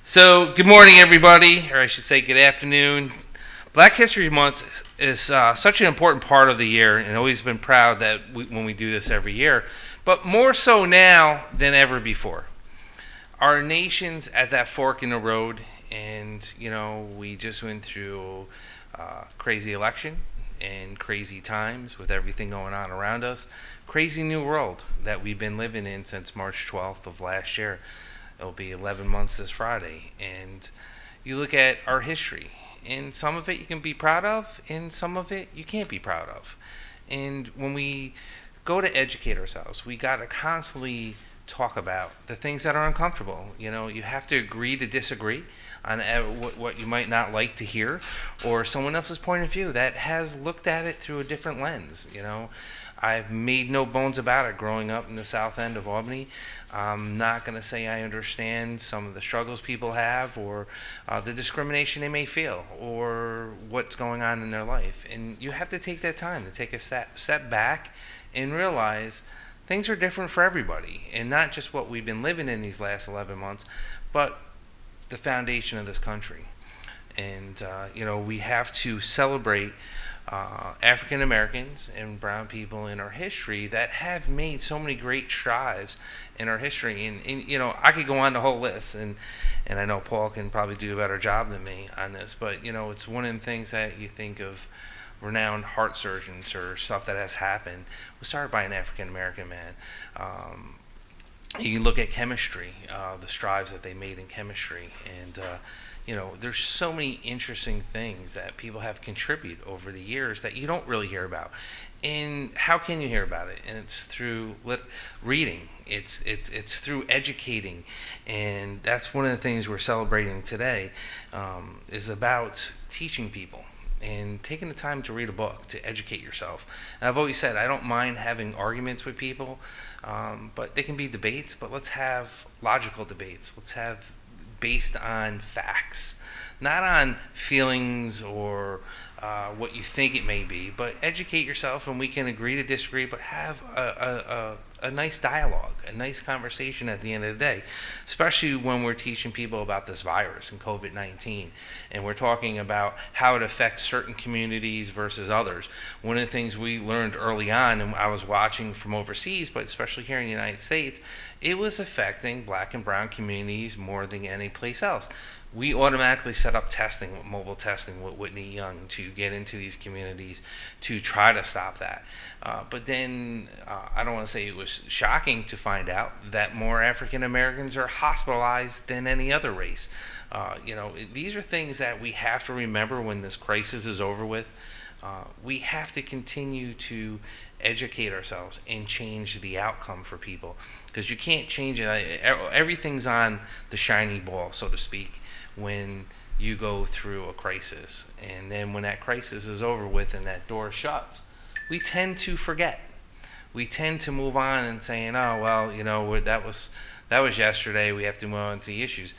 So, good morning, everybody, or I should say, good afternoon. Black History Month is such an important part of the year, and always been proud that when we do this every year, but more so now than ever before. Our nation's at that fork in the road, and we just went through crazy election and crazy times with everything going on around us. Crazy new world that we've been living in since March 12th of last year. It'll be 11 months this Friday. And you look at our history, and some of it you can be proud of, and some of it you can't be proud of. And when we go to educate ourselves, we got to constantly talk about the things that are uncomfortable. You have to agree to disagree on what you might not like to hear, or someone else's point of view that has looked at it through a different lens. I've made no bones about it growing up in the south end of Albany. I'm not going to say I understand some of the struggles people have, or the discrimination they may feel, or what's going on in their life. And you have to take that time to take a step back and realize things are different for everybody, and not just what we've been living in these last 11 months, but the foundation of this country. And we have to celebrate African Americans and brown people in our history that have made so many great strides in our history. And I could go on the whole list, and I know Paul can probably do a better job than me on this, but it's one of the things that you think of renowned heart surgeons or stuff that has happened was started by an African American man. You look at chemistry, the strides that they made in chemistry, and there's so many interesting things that people have contributed over the years that you don't really hear about. And how can you hear about it? And it's through reading. It's through educating, and that's one of the things we're celebrating today. Is about teaching people and taking the time to read a book to educate yourself. And I've always said I don't mind having arguments with people, but they can be debates. But let's have logical debates. Let's have based on facts, not on feelings or what you think it may be, but educate yourself, and we can agree to disagree, but have a nice dialogue, a nice conversation at the end of the day, especially when we're teaching people about this virus and COVID-19, and we're talking about how it affects certain communities versus others. One of the things we learned early on, and I was watching from overseas, but especially here in the United States, it was affecting black and brown communities more than any place else. We automatically set up testing, mobile testing with Whitney Young to get into these communities to try to stop that. But then I don't want to say it was shocking to find out that more African Americans are hospitalized than any other race. These are things that we have to remember when this crisis is over with. We have to continue to educate ourselves and change the outcome for people, because you can't change it. Everything's on the shiny ball, so to speak, when you go through a crisis. And then when that crisis is over with and that door shuts, we tend to forget. We tend to move on and saying, oh, well, that was yesterday. We have to move on to the issues.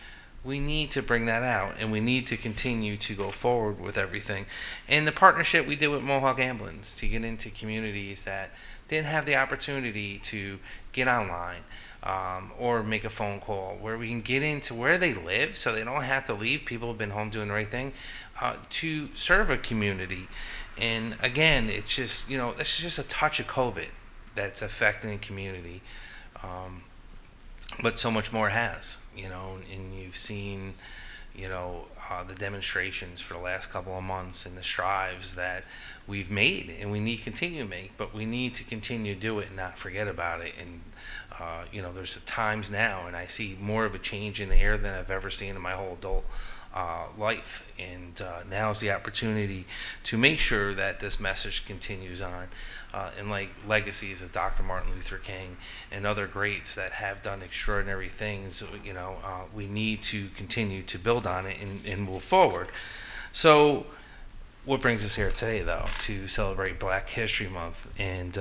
We need to bring that out, and we need to continue to go forward with everything. And the partnership we did with Mohawk Ambulance to get into communities that didn't have the opportunity to get online, or make a phone call, where we can get into where they live so they don't have to leave. People have been home doing the right thing, to serve a community. And again, it's just, it's just a touch of COVID that's affecting the community. But so much more has, and you've seen, the demonstrations for the last couple of months and the strives that we've made, and we need to continue to make, but we need to continue to do it and not forget about it. And there's times now, and I see more of a change in the air than I've ever seen in my whole adult life. And now's the opportunity to make sure that this message continues on. And like legacies of Dr. Martin Luther King and other greats that have done extraordinary things, we need to continue to build on it and move forward. So what brings us here today, though, to celebrate Black History Month? And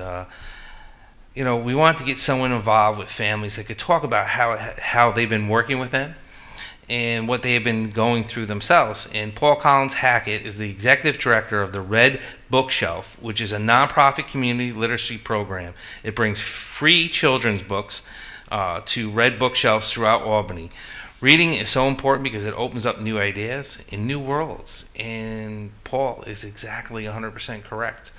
we want to get someone involved with families that could talk about how they've been working with them and what they have been going through themselves. And Paul Collins-Hackett is the executive director of the Red Bookshelf, which is a nonprofit community literacy program. It brings free children's books to Red Bookshelves throughout Albany. Reading is so important because it opens up new ideas and new worlds. And Paul is exactly 100% correct.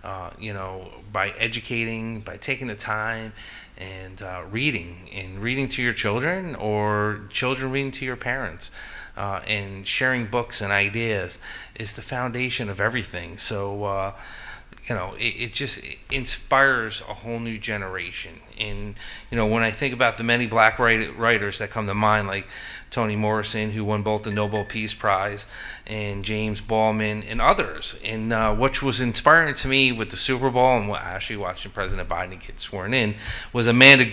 By educating, by taking the time and reading to your children or children reading to your parents, and sharing books and ideas is the foundation of everything. So, it just inspires a whole new generation. And, when I think about the many black writers that come to mind, like Toni Morrison, who won both the Nobel Peace Prize, and James Baldwin, and others. And what was inspiring to me with the Super Bowl and what actually watching President Biden get sworn in was Amanda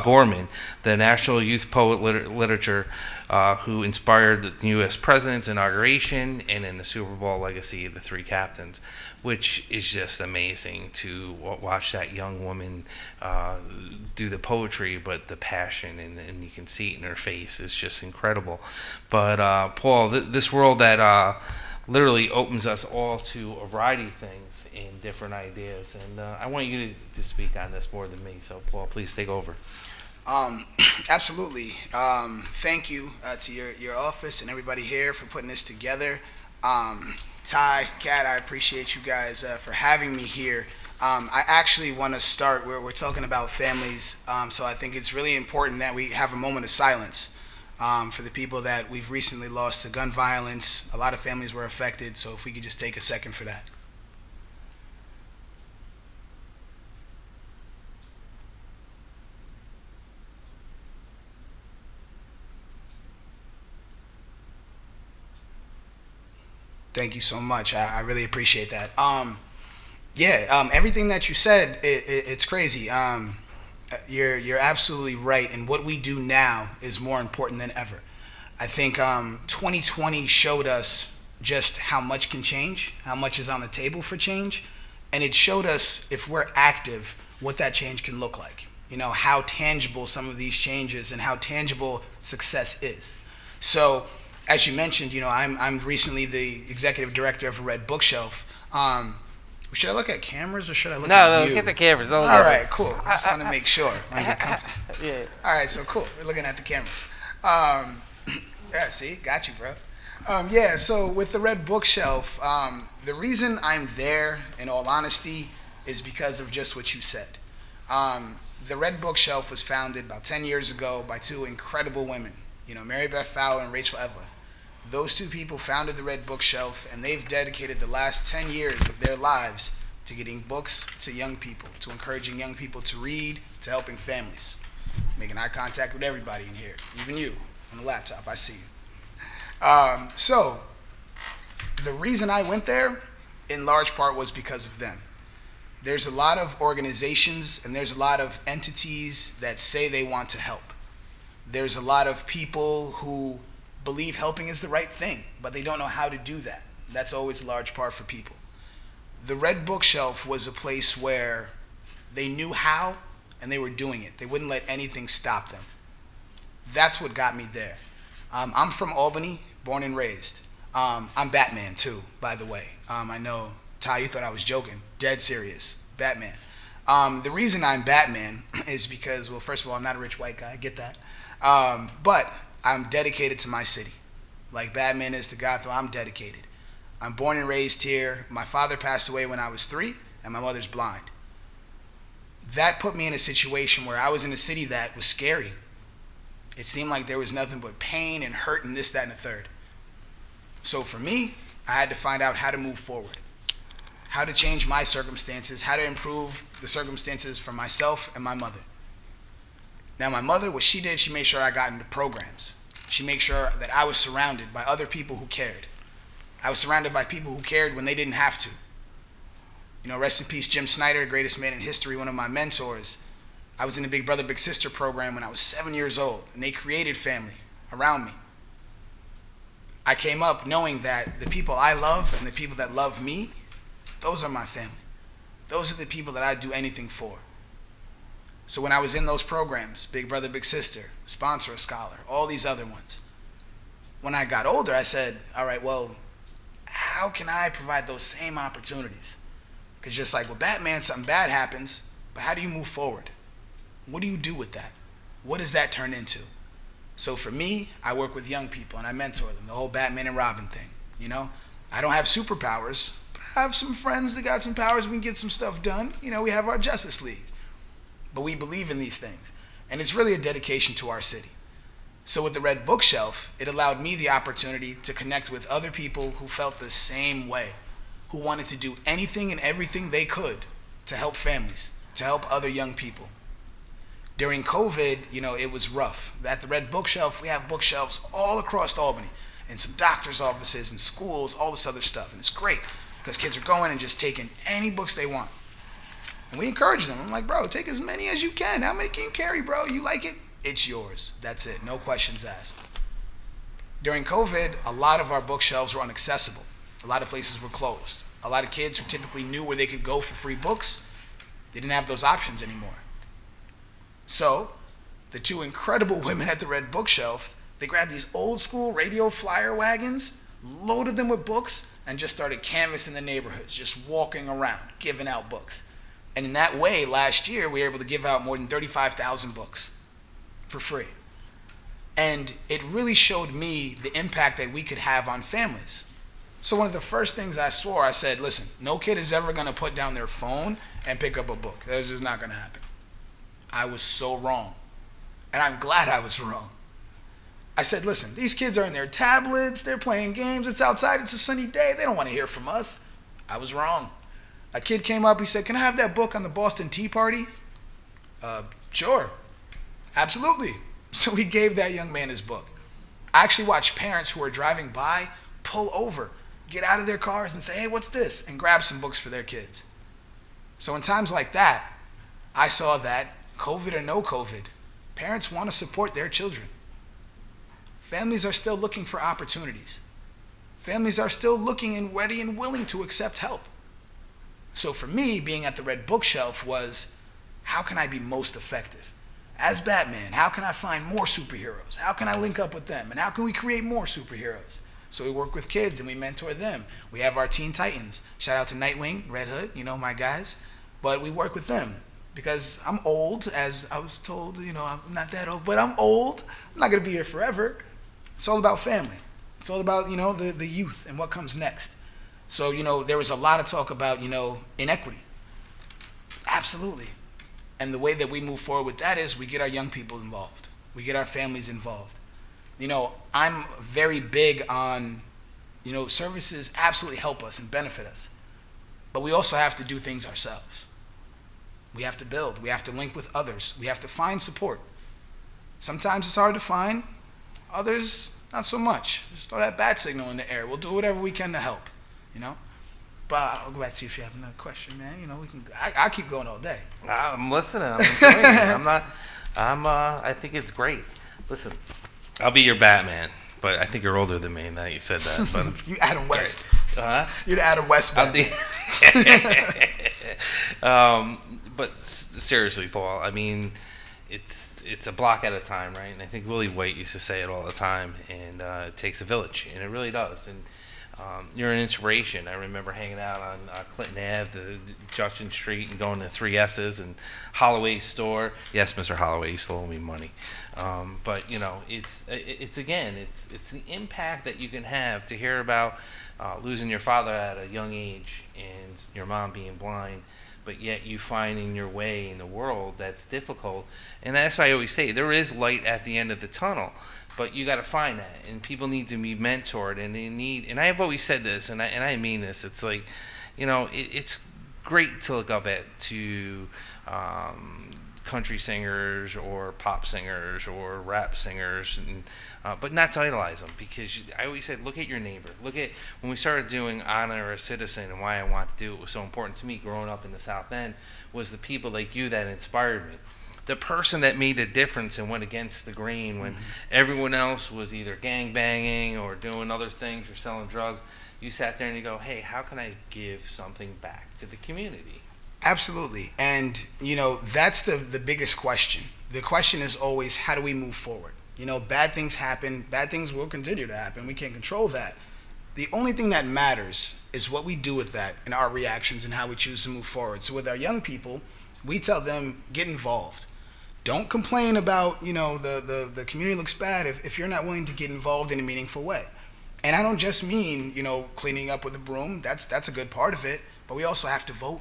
Gorman, the National Youth Poet Literature, who inspired the U.S. President's inauguration, and in the Super Bowl legacy of the three captains, which is just amazing to watch that young woman do the poetry, but the passion, and you can see it in her face, is just incredible. But Paul, this world that literally opens us all to a variety of things and different ideas, and I want you to speak on this more than me, so Paul, please take over. Absolutely. Thank you to your office and everybody here for putting this together. Ty, Kat, I appreciate you guys for having me here. I actually want to start where we're talking about families, so I think it's really important that we have a moment of silence for the people that we've recently lost to gun violence. A lot of families were affected, so if we could just take a second for that. Thank you so much. I really appreciate that. Everything that you said, it's crazy. You're absolutely right, and what we do now is more important than ever. I think 2020 showed us just how much can change, how much is on the table for change, and it showed us, if we're active, what that change can look like. How tangible some of these changes and how tangible success is. So, as you mentioned, I'm recently the executive director of a Red Bookshelf. Should I look at cameras or should I look at you? No, get the cameras. All right, cool. I just want to make sure I get comfortable. Yeah. All right, so cool. We're looking at the cameras. See, got you, bro. So with the Red Bookshelf, the reason I'm there, in all honesty, is because of just what you said. The Red Bookshelf was founded about 10 years ago by two incredible women, Mary Beth Fowler and Rachel Evelyn. Those two people founded the Red Bookshelf, and they've dedicated the last 10 years of their lives to getting books to young people, to encouraging young people to read, to helping families, making eye contact with everybody in here, even you on the laptop. I see you. So the reason I went there, in large part, was because of them. There's a lot of organizations and there's a lot of entities that say they want to help. There's a lot of people who believe helping is the right thing, but they don't know how to do that. That's always a large part for people. The Red Bookshelf was a place where they knew how and they were doing it. They wouldn't let anything stop them. That's what got me there. I'm from Albany, born and raised. I'm Batman too, by the way. I know, Ty, you thought I was joking. Dead serious. Batman. The reason I'm Batman is because, well, first of all, I'm not a rich white guy. I get that. But I'm dedicated to my city. Like Batman is to Gotham, I'm dedicated. I'm born and raised here. My father passed away when I was 3, and my mother's blind. That put me in a situation where I was in a city that was scary. It seemed like there was nothing but pain and hurt and this, that, and the third. So for me, I had to find out how to move forward, how to change my circumstances, how to improve the circumstances for myself and my mother. Now, my mother, what she did, she made sure I got into programs. She made sure that I was surrounded by other people who cared. I was surrounded by people who cared when they didn't have to. Rest in peace, Jim Snyder, greatest man in history, one of my mentors. I was in the Big Brother, Big Sister program when I was 7 years old, and they created family around me. I came up knowing that the people I love and the people that love me, those are my family. Those are the people that I'd do anything for. So when I was in those programs, Big Brother, Big Sister, Sponsor a Scholar, all these other ones, when I got older, I said, all right, well, how can I provide those same opportunities? Because just like with Batman, something bad happens, but how do you move forward? What do you do with that? What does that turn into? So for me, I work with young people and I mentor them, the whole Batman and Robin thing. You know, I don't have superpowers, but I have some friends that got some powers. We can get some stuff done. You know, we have our Justice League. But we believe in these things. And it's really a dedication to our city. So with the Red Bookshelf, it allowed me the opportunity to connect with other people who felt the same way, who wanted to do anything and everything they could to help families, to help other young people. During COVID, you know, it was rough. At the Red Bookshelf, we have bookshelves all across Albany, and some doctor's offices and schools, all this other stuff. And it's great because kids are going and just taking any books they want. And we encourage them. I'm like, bro, take as many as you can. How many can you carry, bro? You like it? It's yours. That's it. No questions asked. During COVID, a lot of our bookshelves were inaccessible. A lot of places were closed. A lot of kids who typically knew where they could go for free books, they didn't have those options anymore. So the two incredible women at the Red Bookshelf, they grabbed these old school radio flyer wagons, loaded them with books, and just started canvassing the neighborhoods, just walking around, giving out books. And in that way, last year, we were able to give out more than 35,000 books for free. And it really showed me the impact that we could have on families. So one of the first things I swore, I said, listen, no kid is ever going to put down their phone and pick up a book. That's just not going to happen. I was so wrong. And I'm glad I was wrong. I said, listen, these kids are in their tablets, they're playing games, it's outside, it's a sunny day, they don't want to hear from us. I was wrong. A kid came up, he said, can I have that book on the Boston Tea Party? Sure, absolutely. So we gave that young man his book. I actually watched parents who were driving by pull over, get out of their cars and say, hey, what's this? And grab some books for their kids. So in times like that, I saw that, COVID or no COVID, parents want to support their children. Families are still looking for opportunities. Families are still looking and ready and willing to accept help. So for me, being at the Red Bookshelf was, how can I be most effective? As Batman, how can I find more superheroes? How can I link up with them? And how can we create more superheroes? So we work with kids and we mentor them. We have our Teen Titans. Shout out to Nightwing, Red Hood, you know, my guys. But we work with them because I'm old, as I was told, you know, I'm not that old, but I'm old. I'm not going to be here forever. It's all about family. It's all about, you know, the youth and what comes next. So, you know, there was a lot of talk about, you know, inequity. Absolutely. And the way that we move forward with that is we get our young people involved. We get our families involved. You know, I'm very big on, you know, services absolutely help us and benefit us. But we also have to do things ourselves. We have to build. We have to link with others. We have to find support. Sometimes it's hard to find. Others, not so much. Just throw that bat signal in the air. We'll do whatever we can to help, you know? But I'll go back to you if you have another question, man. You know, we can. I keep going all day. I'm listening. I'm enjoying it. I think it's great. Listen, I'll be your Batman, but I think you're older than me. Now you said that, but You Adam West. huh? You're the Adam West I'll Batman. be. But seriously, Paul. I mean, it's a block at a time, right? And I think Willie White used to say it all the time. And it takes a village, and it really does. And you're an inspiration. I remember hanging out on Clinton Ave, the Judson Street, and going to 3S's and Holloway's store. Yes, Mr. Holloway, you still owe me money. But you know, it's the impact that you can have to hear about losing your father at a young age and your mom being blind, but yet you finding your way in the world that's difficult. And that's why I always say there is light at the end of the tunnel. But you got to find that, and people need to be mentored, and they need. And I have always said this, and I mean this. It's like, you know, it's great to look up to country singers or pop singers or rap singers, and but not to idolize them, because I always said, look at your neighbor. Look at when we started doing Honor a Citizen, and why I want to do it was so important to me growing up in the South End was the people like you that inspired me. The person that made a difference and went against the grain when everyone else was either gang banging or doing other things or selling drugs. You sat there and you go, hey, how can I give something back to the community? Absolutely. And, you know, that's the biggest question. The question is always, how do we move forward? You know, bad things happen. Bad things will continue to happen. We can't control that. The only thing that matters is what we do with that and our reactions and how we choose to move forward. So with our young people, we tell them, get involved. Don't complain about, the community looks bad if you're not willing to get involved in a meaningful way. And I don't just mean, cleaning up with a broom. That's a good part of it. But we also have to vote.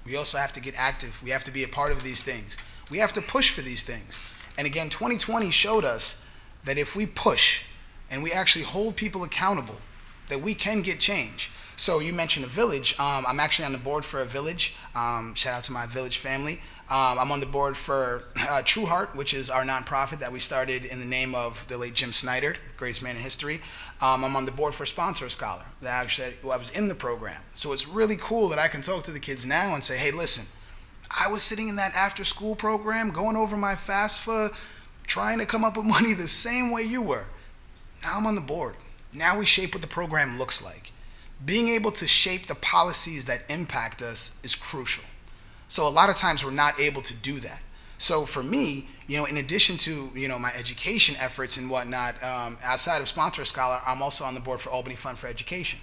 We also have to get active. We have to be a part of these things. We have to push for these things. And again, 2020 showed us that if we push and we actually hold people accountable, that we can get change. So you mentioned a village. I'm actually on the board for a village. Shout out to my village family. I'm on the board for True Heart, which is our nonprofit that we started in the name of the late Jim Snyder, greatest man in history. I'm on the board for Sponsor a Scholar. I was in the program. So it's really cool that I can talk to the kids now and say, hey, listen, I was sitting in that after-school program, going over my FAFSA, trying to come up with money the same way you were. Now I'm on the board. Now we shape what the program looks like. Being able to shape the policies that impact us is crucial. So a lot of times we're not able to do that. So for me, in addition to, my education efforts and whatnot, outside of Sponsor a Scholar, I'm also on the board for Albany Fund for Education.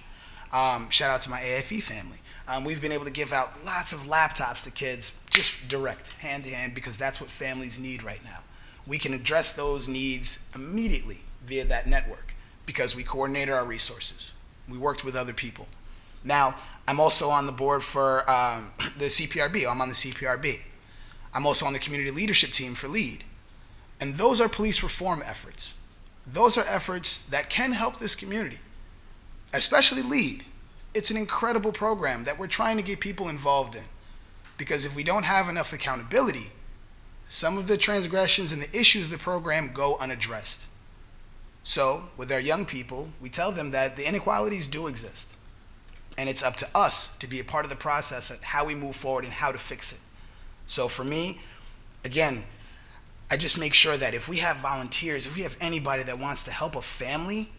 Shout out to my AFE family. We've been able to give out lots of laptops to kids, just direct, hand to hand, because that's what families need right now. We can address those needs immediately via that network because we coordinated our resources. We worked with other people. Now, I'm also on the board for the CPRB. I'm on the CPRB. I'm also on the community leadership team for LEAD. And those are police reform efforts. Those are efforts that can help this community, especially LEAD. It's an incredible program that we're trying to get people involved in. Because if we don't have enough accountability, some of the transgressions and the issues of the program go unaddressed. So, with our young people, we tell them that the inequalities do exist. And it's up to us to be a part of the process of how we move forward and how to fix it. So for me, again, I just make sure that if we have volunteers, if we have anybody that wants to help a family,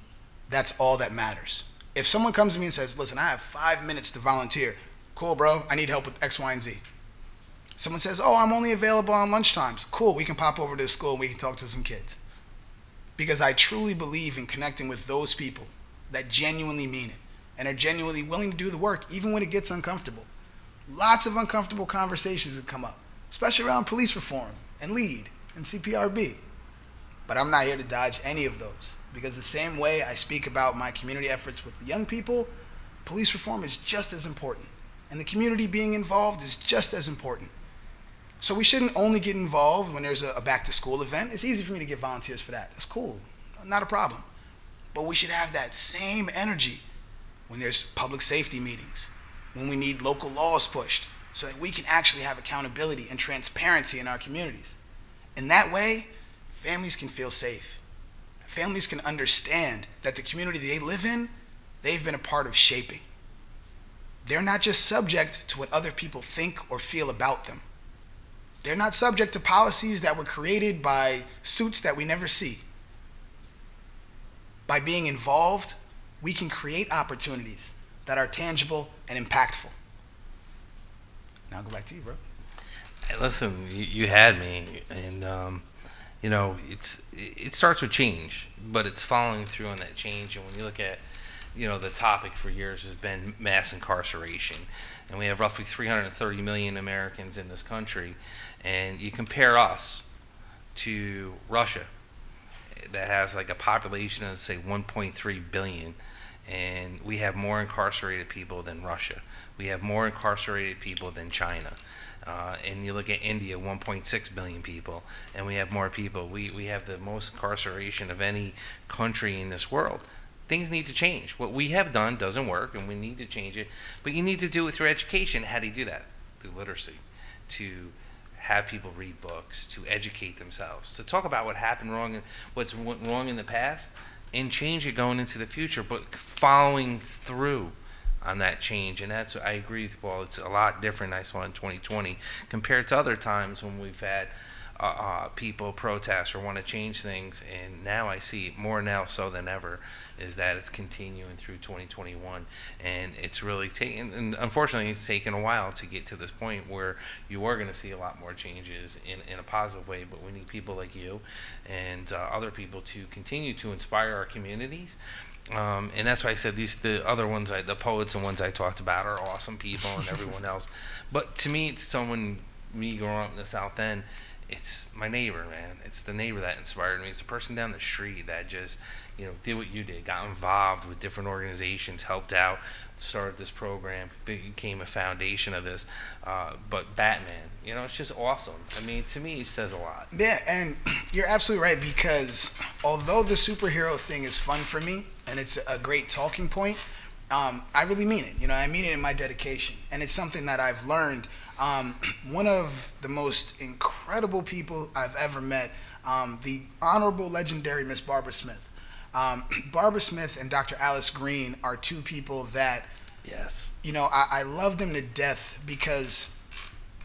that's all that matters. If someone comes to me and says, listen, I have 5 minutes to volunteer. Cool, bro, I need help with X, Y, and Z. Someone says, oh, I'm only available on lunchtimes. Cool, we can pop over to the school and we can talk to some kids. Because I truly believe in connecting with those people that genuinely mean it and are genuinely willing to do the work even when it gets uncomfortable. Lots of uncomfortable conversations have come up, especially around police reform and LEAD and CPRB. But I'm not here to dodge any of those because the same way I speak about my community efforts with the young people, police reform is just as important. And the community being involved is just as important. So we shouldn't only get involved when there's a back-to-school event. It's easy for me to get volunteers for that. That's cool. Not a problem. But we should have that same energy when there's public safety meetings, when we need local laws pushed, so that we can actually have accountability and transparency in our communities. And that way, families can feel safe. Families can understand that the community they live in, they've been a part of shaping. They're not just subject to what other people think or feel about them. They're not subject to policies that were created by suits that we never see. By being involved, we can create opportunities that are tangible and impactful. Now I'll go back to you, bro. Hey, listen, you had me, and it starts with change, but it's following through on that change. And when you look at, the topic for years has been mass incarceration, and we have roughly 330 million Americans in this country, and you compare us to Russia, that has like a population of say 1.3 billion, and we have more incarcerated people than Russia. We have more incarcerated people than China. And you look at India, 1.6 billion people, and we have more people. We have the most incarceration of any country in this world. Things need to change. What we have done doesn't work, and we need to change it. But you need to do it through education. How do you do that? Through literacy, to have people read books, to educate themselves, to talk about what happened wrong and what's went wrong in the past, and change it going into the future, but following through on that change. And that's, I agree with Paul, it's a lot different I saw in 2020 compared to other times when we've had people protest or want to change things. And now I see more now so than ever is that it's continuing through 2021, and it's really taken, and unfortunately it's taken a while to get to this point where you are going to see a lot more changes in a positive way. But we need people like you and other people to continue to inspire our communities. And that's why I said the other ones, the poets and ones I talked about are awesome people and everyone else. But to me, it's me growing up in the South End, it's my neighbor, man. It's the neighbor that inspired me. It's the person down the street that just, did what you did, got involved with different organizations, helped out, started this program, became a foundation of this. But Batman, it's just awesome. I mean, to me, it says a lot. Yeah, and you're absolutely right, because although the superhero thing is fun for me and it's a great talking point, I really mean it. I mean it in my dedication, and it's something that I've learned. One of the most incredible people I've ever met, the honorable, legendary Miss Barbara Smith. Barbara Smith and Dr. Alice Green are two people that, yes, I love them to death because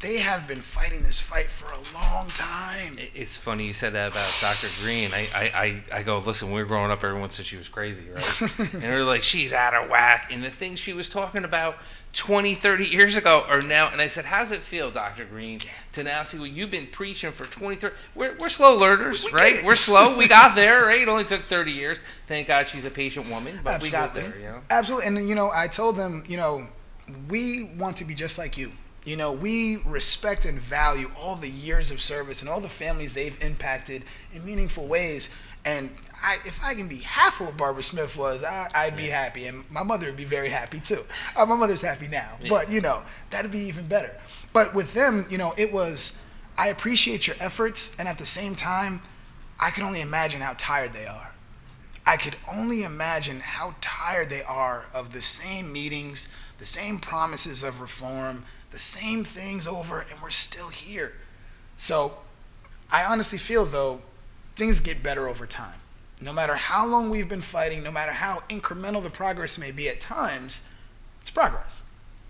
they have been fighting this fight for a long time. It's funny you said that about Dr. Green. I go, listen, when we were growing up, everyone said she was crazy, right? And we were like, she's out of whack. And the things she was talking about 20, 30 years ago are now. And I said, how does it feel, Dr. Green, to now see what you've been preaching for 20, 30? We're slow learners, right? We're slow. We got there, right? It only took 30 years. Thank God she's a patient woman, but Absolutely. We got there, Absolutely. And, I told them, we want to be just like you. We respect and value all the years of service and all the families they've impacted in meaningful ways. And if I can be half of what Barbara Smith was, I'd be happy. And my mother would be very happy too. My mother's happy now, but that'd be even better. But with them, it was, I appreciate your efforts. And at the same time, I can only imagine how tired they are. I could only imagine how tired they are of the same meetings, the same promises of reform, the same things over, and we're still here. So I honestly feel, though, things get better over time. No matter how long we've been fighting, no matter how incremental the progress may be at times, it's progress,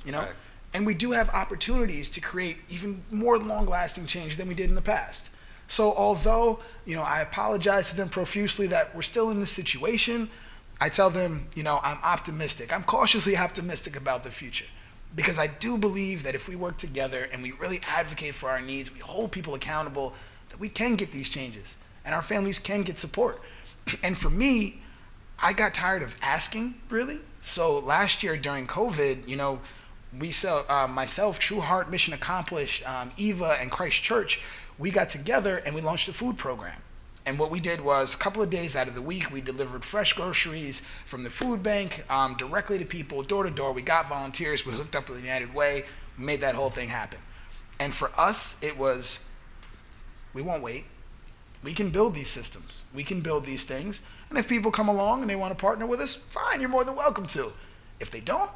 Correct. And we do have opportunities to create even more long-lasting change than we did in the past. So although, I apologize to them profusely that we're still in this situation, I tell them, I'm optimistic. I'm cautiously optimistic about the future. Because I do believe that if we work together and we really advocate for our needs, we hold people accountable, that we can get these changes and our families can get support. And for me, I got tired of asking, really. So last year during COVID, we saw myself, True Heart, Mission Accomplished, Eva, and Christ Church, we got together and we launched a food program. And what we did was a couple of days out of the week, we delivered fresh groceries from the food bank directly to people, door to door. We got volunteers. We hooked up with United Way, made that whole thing happen. And for us, it was, we won't wait. We can build these systems. We can build these things. And if people come along and they want to partner with us, fine, you're more than welcome to. If they don't,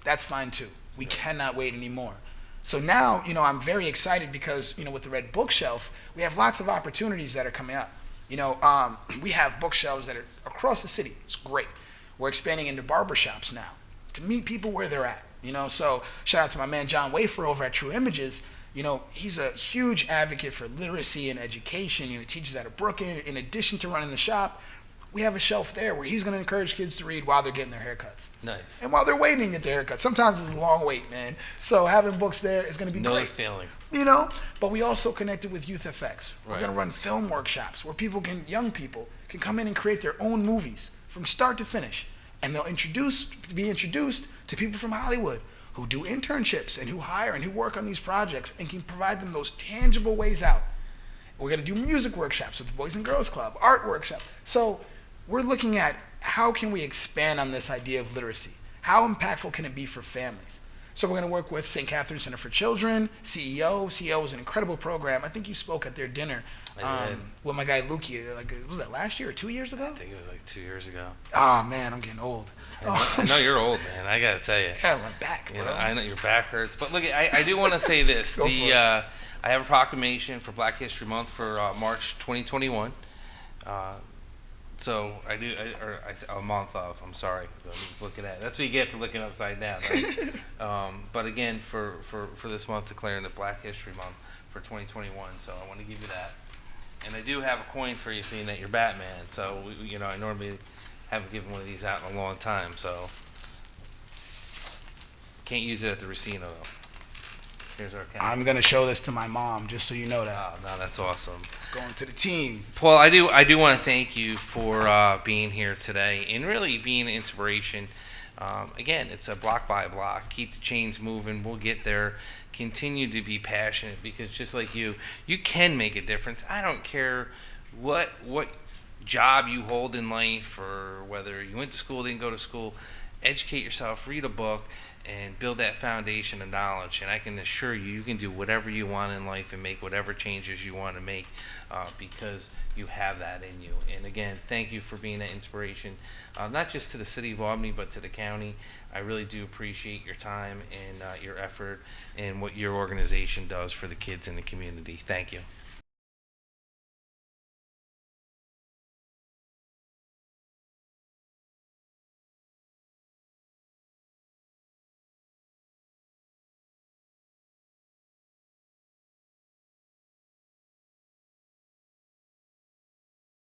that's fine too. We cannot wait anymore. So now, I'm very excited because, with the Red Bookshelf, we have lots of opportunities that are coming up. We have bookshelves that are across the city. It's great. We're expanding into barbershops now to meet people where they're at. So shout out to my man John Wafer over at True Images. He's a huge advocate for literacy and education. He teaches out of Brooklyn. In addition to running the shop, we have a shelf there where he's going to encourage kids to read while they're getting their haircuts. Nice. And while they're waiting to get their haircuts. Sometimes it's a long wait, man. So having books there is going to be great. No feeling. But we also connected with Youth FX. We're going to run film workshops where young people can come in and create their own movies from start to finish. And they'll be introduced to people from Hollywood who do internships and who hire and who work on these projects and can provide them those tangible ways out. We're going to do music workshops with the Boys and Girls Club, art workshops. So we're looking at how can we expand on this idea of literacy? How impactful can it be for families? So we're going to work with St. Catherine Center for Children, CEO. CEO is an incredible program. I think you spoke at their dinner with my guy Luki. Was that last year or 2 years ago? I think it was like 2 years ago. Oh, man, I'm getting old. I know you're old, man. I got to tell you. Yeah, my back. I know your back hurts. But look, I do want to say this. I have a proclamation for Black History Month for March 2021. So I do, a month of. I'm sorry, so I'm just looking at it. That's what you get for looking upside down. Right? But again, for this month, declaring the Black History Month for 2021. So I want to give you that. And I do have a coin for you, seeing that you're Batman. So I normally haven't given one of these out in a long time. So can't use it at the Racino though. Here's our account. I'm gonna show this to my mom, just so you know that. Oh, no, that's awesome. It's going to the team. Paul, I do want to thank you for being here today and really being an inspiration. Again, it's a block by block. Keep the chains moving. We'll get there. continue to be passionate, because just like you can make a difference. I don't care what job you hold in life, or whether you went to school, didn't go to school. Educate yourself, read a book, and build that foundation of knowledge. And I can assure you, you can do whatever you want in life and make whatever changes you want to make, because you have that in you. And again, thank you for being an inspiration, not just to the city of Albany, but to the county. I really do appreciate your time and your effort and what your organization does for the kids in the community. Thank you.